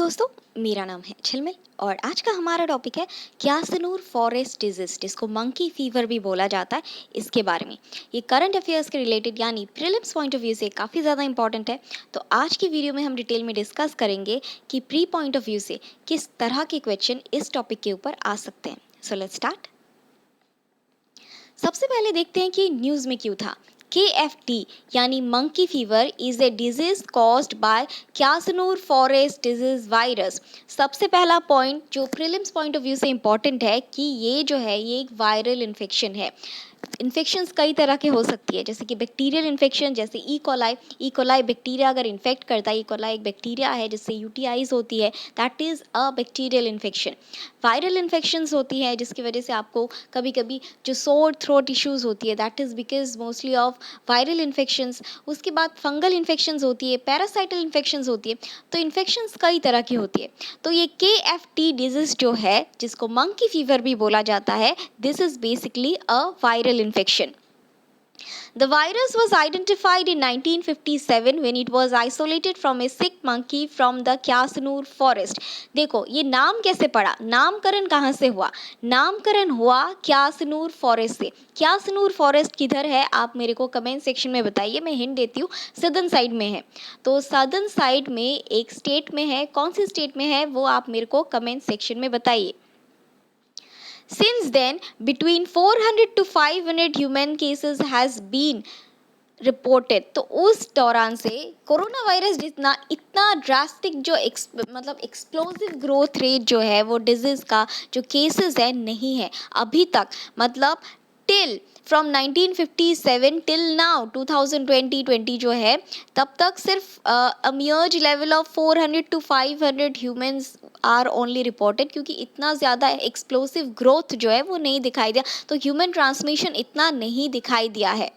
दोस्तों, मेरा नाम है झिलमिल और आज का हमारा टॉपिक है क्यासनूर फॉरेस्ट डिजीज, जिसको मंकी फीवर भी बोला जाता है। इसके बारे में ये करंट अफेयर्स के रिलेटेड यानी प्रीलिम्स पॉइंट ऑफ व्यू से काफ़ी ज़्यादा इंपॉर्टेंट है। तो आज की वीडियो में हम डिटेल में डिस्कस करेंगे कि प्री पॉइंट ऑफ व्यू से किस तरह के क्वेश्चन इस टॉपिक के ऊपर आ सकते हैं। So let's start. सबसे पहले देखते हैं कि न्यूज़ में क्यों था। KFT यानी monkey fever is a disease caused by Kyasanur forest disease virus. सबसे पहला पॉइंट जो प्रीलिम्स पॉइंट ऑफ व्यू से इम्पॉर्टेंट है कि ये जो है ये एक वायरल इन्फेक्शन है। इन्फेक्शंस कई तरह के हो सकती है, जैसे कि बैक्टीरियल इन्फेक्शन, जैसे ई कोलाई बैक्टीरिया अगर इन्फेक्ट करता है। ई कोलाई एक बैक्टीरिया है जिससे यूटीआईज होती है, that is a bacterial infection. Viral infections होती है जिसकी वजह से आपको कभी कभी जो सोर थ्रोट इश्यूज़ होती है, that is because mostly of viral infections. उसके बाद फंगल इन्फेक्शंस होती है, पैरासाइटल इन्फेक्शंस होती है। तो इन्फेक्शंस कई तरह की होती है। तो ये KFT डिजीज़ जो है, जिसको मंकी फीवर भी बोला जाता है, this is basically a viral infection. The virus was identified in 1957 when it was isolated from a sick monkey from the Kyasnur forest. देखो ये नाम कैसे पड़ा, नामकरण कहाँ से हुआ? नामकरण हुआ क्यासनूर फॉरेस्ट से। क्यासनूर फॉरेस्ट किधर है आप मेरे को कमेंट सेक्शन में बताइए, मैं हिंट देती हूँ। सदर्न साइड में है। तो सदर्न साइड में एक स्टेट में है, कौन सी स्टेट में है वो आप मेरे को कमेंट सेक्शन में बताइए। Since then, between 400 to 500 human cases has been reported. तो उस दौरान से कोरोना वायरस जितना इतना ड्रास्टिक जो मतलब एक्सप्लोसिव ग्रोथ रेट जो है वो डिजीज़ का जो केसेस है नहीं है अभी तक। मतलब टिल फ्रॉम 1957 टिल नाउ 2020 जो है, तब तक सिर्फ average level of 400 to 500 humans are only reported, क्योंकि इतना ज़्यादा एक्सप्लोसिव ग्रोथ जो है वो नहीं दिखाई दिया। तो ह्यूमन ट्रांसमिशन इतना नहीं दिखाई दिया है।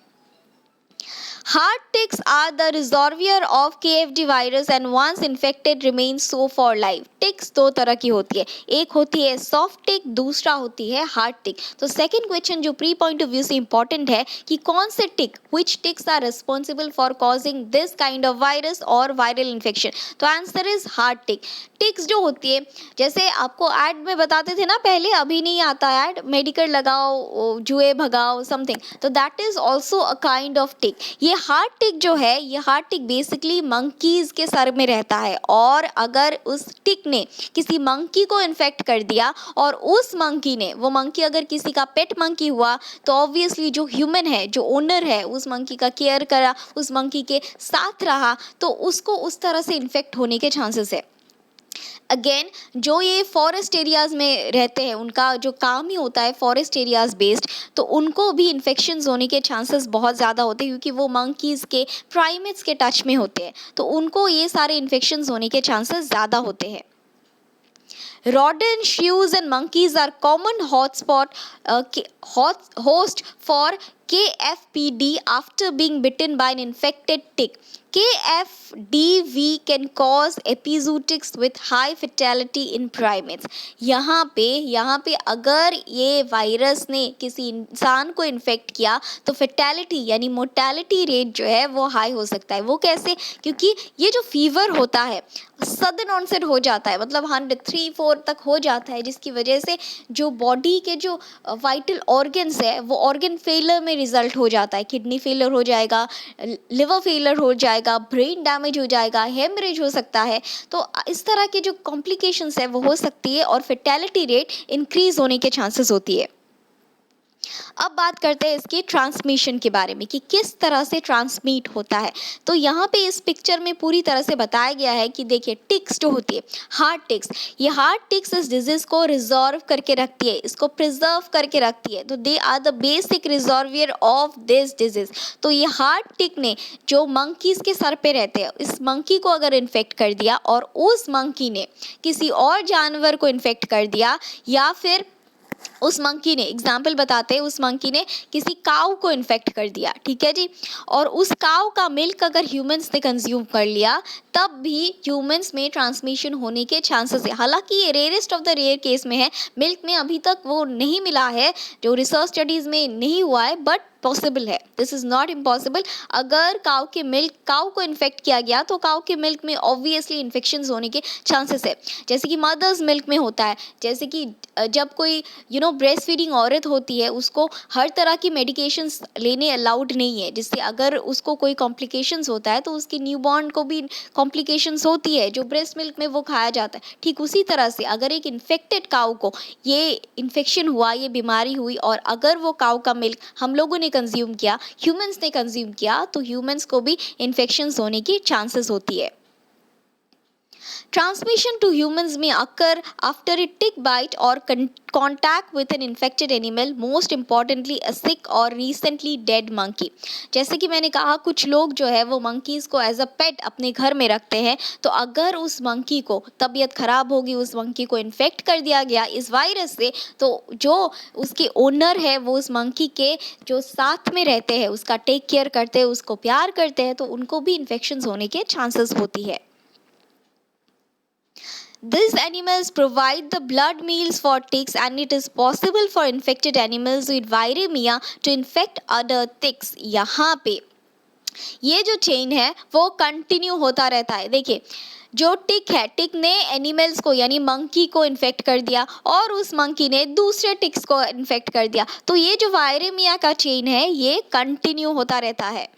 Heart ticks are the reservoir of KFD virus and once infected remains so for life. Ticks दो तरह की होती है, एक होती है सॉफ्ट टिक, दूसरा होती है हार्ड टिक। तो सेकंड क्वेश्चन जो प्री पॉइंट ऑफ व्यू से इंपॉर्टेंट है कि कौन से tick, which ticks are responsible for causing this kind of virus और वायरल इन्फेक्शन। तो answer is hard tick. Ticks जो होती है, जैसे आपको ऐड में बताते थे ना पहले, अभी नहीं आता ऐड, मेडिकल लगाओ जुए भगाओ समथिंग, तो that is also a kind of tick. ये हार्ट टिक जो है, ये हार्ट टिक बेसिकली मंकीज के सर में रहता है, और अगर उस टिक ने किसी मंकी को इन्फेक्ट कर दिया और उस मंकी ने, वो मंकी अगर किसी का पेट मंकी हुआ, तो ऑब्वियसली जो ह्यूमन है, जो ओनर है, उस मंकी का केयर करा, उस मंकी के साथ रहा, तो उसको उस तरह से इन्फेक्ट होने के चांसेस है। अगेन जो ये फॉरेस्ट एरियाज़ में रहते हैं, उनका जो काम ही होता है फॉरेस्ट एरियाज़ बेस्ड, तो उनको भी इन्फेक्शंस होने के चांसेस बहुत ज़्यादा होते हैं, क्योंकि वो मंकीज़ के प्राइमेट्स के टच में होते हैं, तो उनको ये सारे इन्फेक्शंस होने के चांसेस ज़्यादा होते हैं। Rodents, shrews and monkeys are common host for KFPD after being bitten by an infected tick. KFDV can cause epizootics with high fatality in primates. यहाँ पे अगर ये वायरस ने किसी इंसान को इन्फेक्ट किया तो फेटेलिटी यानी मोर्टेलिटी रेट जो है वो हाई हो सकता है। वो कैसे? क्योंकि ये जो फीवर होता है सडन ऑनसेट हो जाता है, मतलब 103-4 तक हो जाता है, जिसकी वजह से जो बॉडी के जो वाइटल ऑर्गन्स है वो ऑर्गन फेलियर में रिजल्ट हो जाता है। किडनी फेलियर हो जाएगा, लिवर फेलियर हो जाएगा, ब्रेन डैमेज हो जाएगा, हेमरेज हो सकता है। तो इस तरह की जो कॉम्प्लिकेशंस है वो हो सकती है और फेटेलिटी रेट इंक्रीज होने के चांसेस होती है। अब बात करते हैं इसके ट्रांसमिशन के बारे में कि किस तरह से ट्रांसमिट होता है। तो यहाँ पे इस पिक्चर में पूरी तरह से बताया गया है कि देखिए टिक्स जो होती है, हार्ट टिक्स, ये हार्ट टिक्स इस डिजीज को रिजर्व करके रखती है, इसको प्रिजर्व करके रखती है। तो they are the basic reservoir of this disease. तो ये हार्ट टिक ने जो मंकीज के सर पे रहते हैं, इस मंकी को अगर इन्फेक्ट कर दिया और उस मंकी ने किसी और जानवर को इन्फेक्ट कर दिया, या फिर उस मंकी ने, एग्जाम्पल बताते हैं, उस मंकी ने किसी काऊ को इन्फेक्ट कर दिया, ठीक है जी, और उस काऊ का मिल्क अगर ह्यूमंस ने कंज्यूम कर लिया तब भी ह्यूमंस में ट्रांसमिशन होने के चांसेस है। हालांकि ये rarest of the rare case में है, मिल्क में अभी तक वो नहीं मिला है, जो रिसर्च स्टडीज में नहीं हुआ है, बट पॉसिबल है, दिस इज नॉट इम्पॉसिबल। अगर काऊ को इन्फेक्ट किया गया तो काऊ के मिल्क में ऑब्वियसली इन्फेक्शन होने के चांसेस है, जैसे कि मदर्स मिल्क में होता है। जैसे कि जब कोई ब्रेस्ट फीडिंग औरत होती है उसको हर तरह की मेडिकेशंस लेने अलाउड नहीं है, जिससे अगर उसको कोई कॉम्प्लिकेशंस होता है तो उसकी न्यूबॉर्न को भी कॉम्प्लिकेशंस होती है, जो ब्रेस्ट मिल्क में वो खाया जाता है। ठीक उसी तरह से अगर एक इन्फेक्टेड काऊ को ये इन्फेक्शन हुआ, ये बीमारी हुई, और अगर वो काऊ का मिल्क हम लोगों ने कंज्यूम किया, ह्यूमंस ने कंज्यूम किया, तो ह्यूमंस को भी इन्फेक्शंस होने की चांसेस होती है। Transmission to humans may occur after a tick bite or contact with an infected animal, most importantly a sick or recently dead monkey। जैसे कि मैंने कहा, कुछ लोग जो है वो monkeys को एज अ पेट अपने घर में रखते हैं, तो अगर उस monkey को तबीयत खराब होगी, उस monkey को इन्फेक्ट कर दिया गया इस वायरस से, तो जो उसके ओनर है वो उस monkey के जो साथ में रहते हैं उसका टेक केयर करते हैं, उसको प्यार करते हैं, तो उनको भी इन्फेक्शन होने के चांसेस होती है। These animals provide the blood meals for ticks, and it is possible for infected animals with viremia to infect other ticks। यहाँ पे ये जो चेन है वो कंटिन्यू होता रहता है। देखिए, जो टिक है, टिक ने एनिमल्स को यानी मंकी को इन्फेक्ट कर दिया और उस मंकी ने दूसरे टिक्स को इन्फेक्ट कर दिया, तो ये जो वायरेमिया का चेन है ये कंटिन्यू होता रहता है।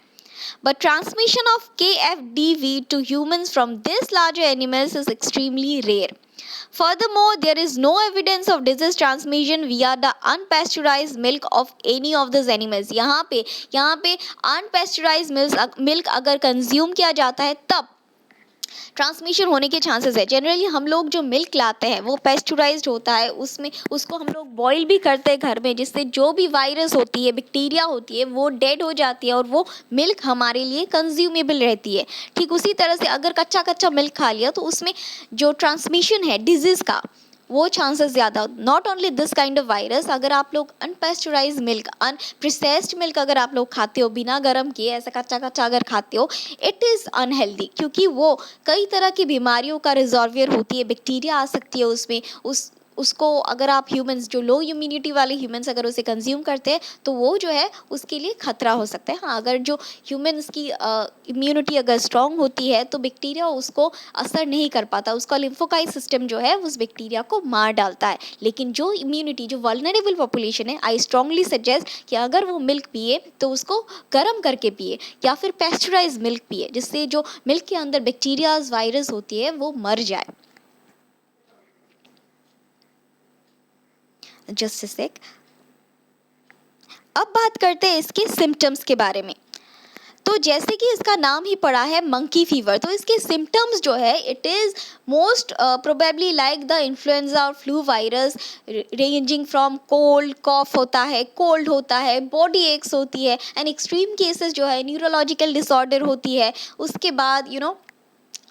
But transmission of KFDV to humans from these larger animals is extremely rare. Furthermore, there is no evidence of disease transmission via the unpasteurized milk of any of these animals। यहाँ पे unpasteurized milk अगर consume किया जाता है तब transmission होने के chances है। जनरली हम लोग जो मिल्क लाते हैं वो पेस्चुराइज्ड होता है, उसमें उसको हम लोग बॉईल भी करते हैं घर में, जिससे जो भी वायरस होती है, बैक्टीरिया होती है, वो डेड हो जाती है और वो मिल्क हमारे लिए कंज्यूमेबल रहती है। ठीक उसी तरह से अगर कच्चा कच्चा मिल्क खा लिया तो उसमें जो ट्रांसमिशन है डिजीज़ का वो चांसेस ज़्यादा। Not only this kind of virus, अगर आप लोग अनपेस्चुराइज मिल्क, अनप्रोसेस्ड मिल्क अगर आप लोग खाते हो बिना गर्म किए, ऐसा कच्चा कच्चा अगर खाते हो, इट इज़ अनहेल्दी, क्योंकि वो कई तरह की बीमारियों का रिजर्वियर होती है, बैक्टीरिया आ सकती है उसमें। उसको अगर आप ह्यूमंस, जो लो इम्यूनिटी वाले ह्यूमंस अगर उसे कंज्यूम करते हैं तो वो जो है उसके लिए खतरा हो सकता है। हाँ, अगर जो ह्यूमंस की इम्यूनिटी अगर स्ट्रांग होती है तो बैक्टीरिया उसको असर नहीं कर पाता, उसका लिम्फोकाइट सिस्टम जो है उस बैक्टीरिया को मार डालता है। लेकिन जो इम्यूनिटी, जो वल्नरेबल पॉपुलेशन है, आई स्ट्रांगली सजेस्ट कि अगर वो मिल्क पिए तो उसको गर्म करके पिए या फिर पेस्चराइज मिल्क पिए, जिससे जो मिल्क के अंदर बैक्टीरियाज, वायरस होती है वो मर जाए। जस्ट अ सेक। अब बात करते हैं इसके सिम्टम्स के बारे में। तो जैसे कि इसका नाम ही पड़ा है मंकी फीवर, तो इसके सिम्टम्स जो है it is most probably like the influenza और flu virus, ranging from cold, cough होता है, कोल्ड होता है, बॉडी एक्स होती है, एंड एक्सट्रीम केसेस जो है न्यूरोलॉजिकल डिसऑर्डर होती है, उसके बाद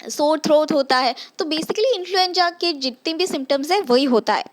सोर थ्रोट होता है। तो बेसिकली इन्फ्लुएंजा के जितने भी सिम्टम्स है वही होता है।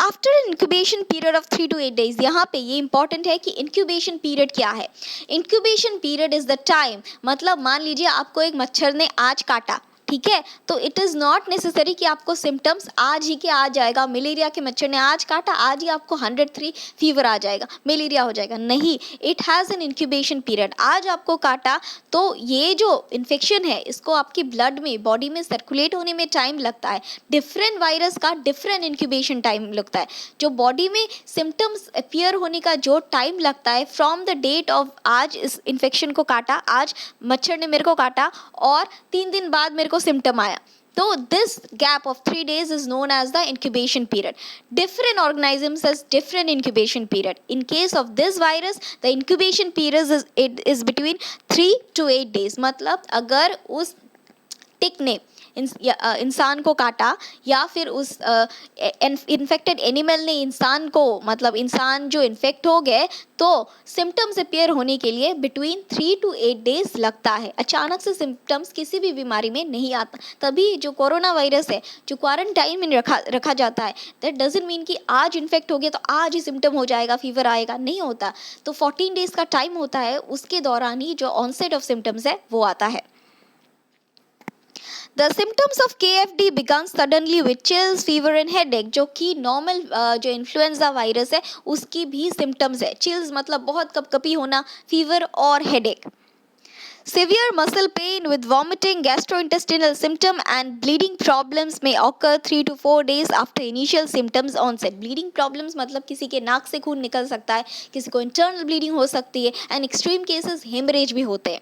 After incubation period of 3 to 8 days, यहाँ पे ये इंपॉर्टेंट है कि इंक्यूबेशन पीरियड क्या है। Incubation period is the time, मतलब मान लीजिए आपको एक मच्छर ने आज काटा, ठीक है, तो इट इज़ नॉट नेसेसरी कि आपको सिम्टम्स आज ही के आ जाएगा। मलेरिया के मच्छर ने आज काटा, आज ही आपको 103 फीवर आ जाएगा, मलेरिया हो जाएगा, नहीं। It has an incubation period. आज आपको काटा तो ये जो इन्फेक्शन है इसको आपकी ब्लड में, बॉडी में सर्कुलेट होने में टाइम लगता है। डिफरेंट वायरस का डिफरेंट इंक्यूबेशन टाइम लगता है। जो बॉडी में सिम्टम्स अपीयर होने का जो टाइम लगता है फ्रॉम द डेट ऑफ, आज इस इन्फेक्शन को काटा, आज मच्छर ने मेरे को काटा और 3 दिन बाद मेरे को सिम्टम आया, तो this gap of 3 days is known as the incubation period. Different organisms has different incubation period. In case of this virus, the incubation period is between 3 to 8 days। मतलब अगर उस टिक ने इंसान को काटा या फिर उस इन्फेक्टेड एनिमल ने इंसान को, मतलब इंसान जो इन्फेक्ट हो गए, तो सिम्टम्स अपीयर होने के लिए बिटवीन 3 to 8 डेज लगता है। अचानक से सिम्टम्स किसी भी बीमारी में नहीं आता। तभी जो कोरोना वायरस है, जो क्वारंटाइन में रखा जाता है, दैट डजंट मीन कि आज इन्फेक्ट हो गया तो आज ही सिम्टम हो जाएगा, फीवर आएगा, नहीं होता। तो 14 डेज का टाइम होता है, उसके दौरान ही जो ऑनसेट ऑफ सिम्टम्स है वो आता है। The symptoms of KFD began suddenly with chills, fever and headache, जो कि नॉर्मल जो इन्फ्लुएंजा वायरस है उसकी भी सिम्टम्स है। चिल्स मतलब बहुत कपकपी होना, फीवर और headache. Severe muscle pain with vomiting, gastrointestinal symptom and bleeding problems may occur 3 to 4 days after initial symptoms onset. Bleeding problems मतलब किसी के नाक से खून निकल सकता है, किसी को internal bleeding हो सकती है, and extreme cases hemorrhage भी होते हैं।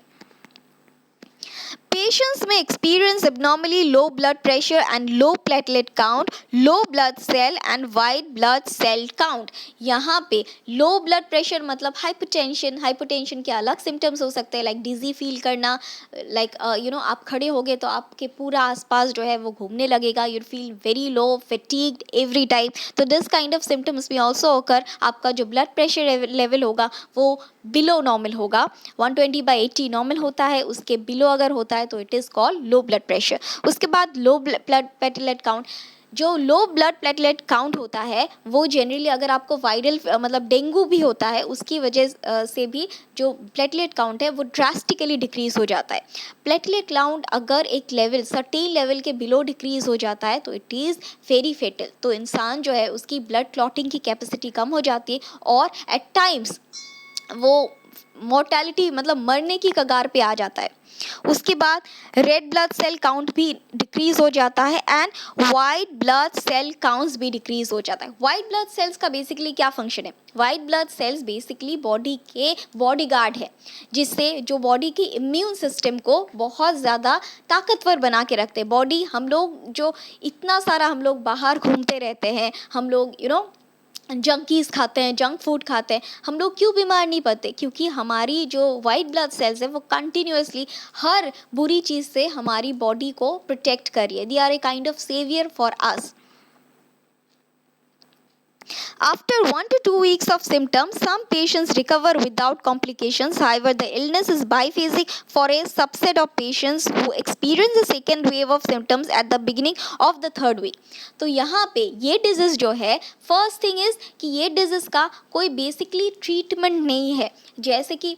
Patients may experience abnormally low blood pressure and low platelet count, low blood cell and white blood cell count. यहाँ पे low blood pressure मतलब hypertension के अलग symptoms हो सकते हैं, like dizzy feel करना, like आप खड़े हो गए तो आपके पूरा आसपास जो है वो घूमने लगेगा, you feel very low, fatigued every time. तो this kind of symptoms may also occur. आपका जो blood pressure level होगा वो बिलो नॉर्मल होगा, 120/80 नॉर्मल होता है, उसके बिलो अगर होता है तो it is called low blood pressure. उसके बाद लो ब्लड प्लेटलेट काउंट, जो लो ब्लड प्लेटलेट काउंट होता है वो जनरली अगर आपको वायरल मतलब डेंगू भी होता है उसकी वजह से भी जो प्लेटलेट काउंट है वो ड्रास्टिकली डिक्रीज़ हो जाता है। प्लेटलेट काउंट अगर एक लेवल सर्टेन लेवल के बिलो डिक्रीज़ हो जाता है तो इट इज़ वेरी फेटल। तो इंसान जो है उसकी ब्लड क्लॉटिंग की कैपेसिटी कम हो जाती है और एट टाइम्स वो मोर्टेलिटी मतलब मरने की कगार पे आ जाता है। उसके बाद रेड ब्लड सेल काउंट भी डिक्रीज हो जाता है and white blood cell counts भी डिक्रीज हो जाता है। वाइट ब्लड सेल्स का बेसिकली क्या फंक्शन है? White blood cells basically body के बॉडीगार्ड है, जिससे जो बॉडी की इम्यून सिस्टम को बहुत ज़्यादा ताकतवर बना के रखते हैं। बॉडी हम लोग जो इतना सारा हम लोग बाहर घूमते रहते हैं, हम लोग जंकीज़ खाते हैं, जंक फूड खाते हैं, हम लोग क्यों बीमार नहीं पड़ते? क्योंकि हमारी जो वाइट ब्लड सेल्स है वो कंटिन्यूअसली हर बुरी चीज़ से हमारी बॉडी को प्रोटेक्ट कर रही है। They are a kind of saviour for us. After 1 to 2 weeks of symptoms, some patients recover without complications. However, the illness is biphasic for a subset of patients who experience the second wave of symptoms at the beginning of the third week. तो यहाँ पे ये disease जो है, first thing is कि ये disease का कोई बेसिकली ट्रीटमेंट नहीं है। जैसे कि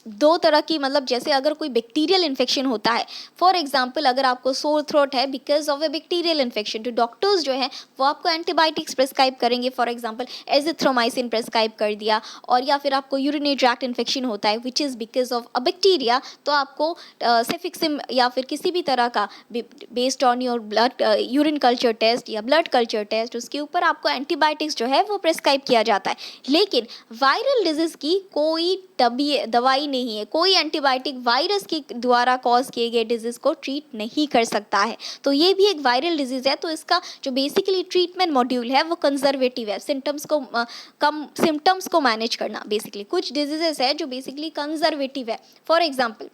दो तरह की, मतलब जैसे अगर कोई बैक्टीरियल इन्फेक्शन होता है, फॉर एग्जांपल अगर आपको सोर थ्रोट है because of A bacterial infection, तो डॉक्टर्स जो हैं वो आपको एंटीबायोटिक्स प्रेस्क्राइब करेंगे, फॉर एग्जांपल एजिथ्रोमाइसिन प्रेस्क्राइब कर दिया। और या फिर आपको यूरिनरी ट्रैक्ट इन्फेक्शन होता है which is because of a bacteria, तो आपको सेफिक्सिम या फिर किसी भी तरह का based on your blood urine culture test या ब्लड कल्चर टेस्ट, उसके ऊपर आपको एंटीबायोटिक्स जो है वो प्रेस्क्राइब किया जाता है। लेकिन वायरल डिजीज़ की कोई दवाई नहीं है, कोई एंटीबायोटिक वायरस के द्वारा कॉज किए गए डिजीज़ को ट्रीट नहीं कर सकता है। तो ये भी एक वायरल डिजीज़ है, तो इसका जो बेसिकली ट्रीटमेंट मॉड्यूल है वो कंजर्वेटिव है, सिम्टम्स को मैनेज करना। बेसिकली कुछ डिजीजेस है जो बेसिकली कंजर्वेटिव है, फॉर एग्जांपल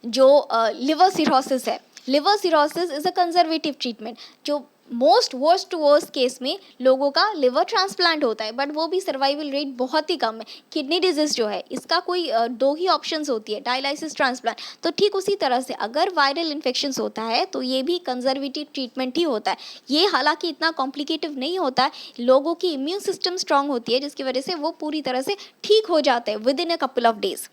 जो लिवर सिरोसिस है, liver cirrhosis is a conservative treatment. जो most worst to worst case में लोगों का लिवर ट्रांसप्लांट होता है, बट वो भी सर्वाइवल रेट बहुत ही कम है। किडनी डिजीज़ जो है इसका कोई दो ही ऑप्शंस होती है, डायलिसिस, ट्रांसप्लांट। तो ठीक उसी तरह से अगर वायरल इन्फेक्शंस होता है तो ये भी कंजर्वेटिव ट्रीटमेंट ही होता है। ये हालांकि इतना कॉम्प्लिकेटिव नहीं होता है, लोगों की इम्यून सिस्टम स्ट्रांग होती है जिसकी वजह से वो पूरी तरह से ठीक हो जाते हैं with in a couple of days.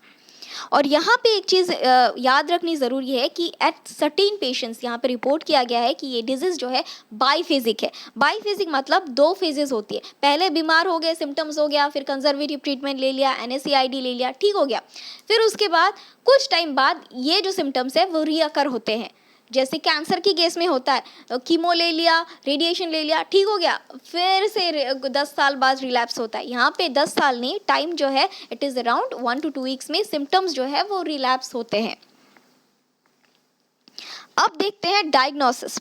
और यहाँ पे एक चीज़ याद रखनी ज़रूरी है कि एट सर्टेन पेशेंट्स यहाँ पे रिपोर्ट किया गया है कि ये डिजीज़ जो है बाईफेजिक है। बाईफेजिक मतलब दो फेजेस होती है, पहले बीमार हो गए, सिम्टम्स हो गया, फिर कंजर्वेटिव ट्रीटमेंट ले लिया, NSAID ले लिया, ठीक हो गया, फिर उसके बाद कुछ टाइम बाद ये जो सिम्टम्स है वो रीअकर होते हैं। जैसे कैंसर की केस में होता है, कीमो ले लिया, रेडिएशन ले लिया, ठीक हो गया, फिर से 10 साल बाद रिलैप्स होता है। यहाँ पे 10 साल नहीं, टाइम जो है it is around 1 to 2 weeks में सिम्टम्स जो है वो रिलैप्स होते हैं। अब देखते हैं diagnosis.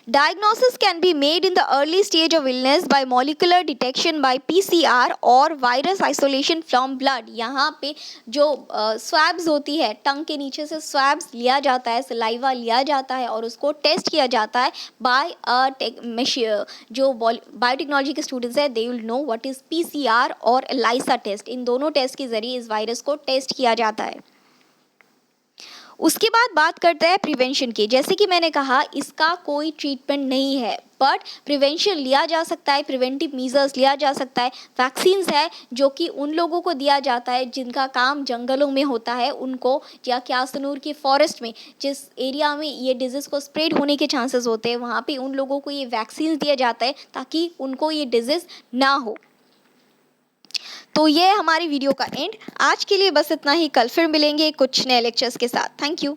Diagnosis can be made in the early stage of illness by molecular detection by PCR और virus isolation from blood। यहाँ पे जो स्वैब्स होती है, टंग के नीचे से स्वैब्स लिया जाता है, सलाइवा लिया जाता है और उसको टेस्ट किया जाता है बाय जो बायोटेक्नोलॉजी के स्टूडेंट्स हैं, they will know what is PCR और ELISA टेस्ट। इन दोनों टेस्ट के ज़रिए इस वायरस को टेस्ट किया जाता है। उसके बाद बात करते हैं प्रिवेंशन की। जैसे कि मैंने कहा, इसका कोई ट्रीटमेंट नहीं है, बट प्रिवेंशन लिया जा सकता है, प्रिवेंटिव मेजर्स लिया जा सकता है। वैक्सीन्स है जो कि उन लोगों को दिया जाता है जिनका काम जंगलों में होता है, उनको, या क्यासनूर के फॉरेस्ट में जिस एरिया में ये डिजीज़ को स्प्रेड होने के चांसेस होते हैं, वहाँ पे उन लोगों को ये वैक्सीन दिया जाता है ताकि उनको ये डिजीज़ ना हो। तो ये है हमारी वीडियो का एंड। आज के लिए बस इतना ही। कल फिर मिलेंगे कुछ नए लेक्चर्स के साथ। Thank you.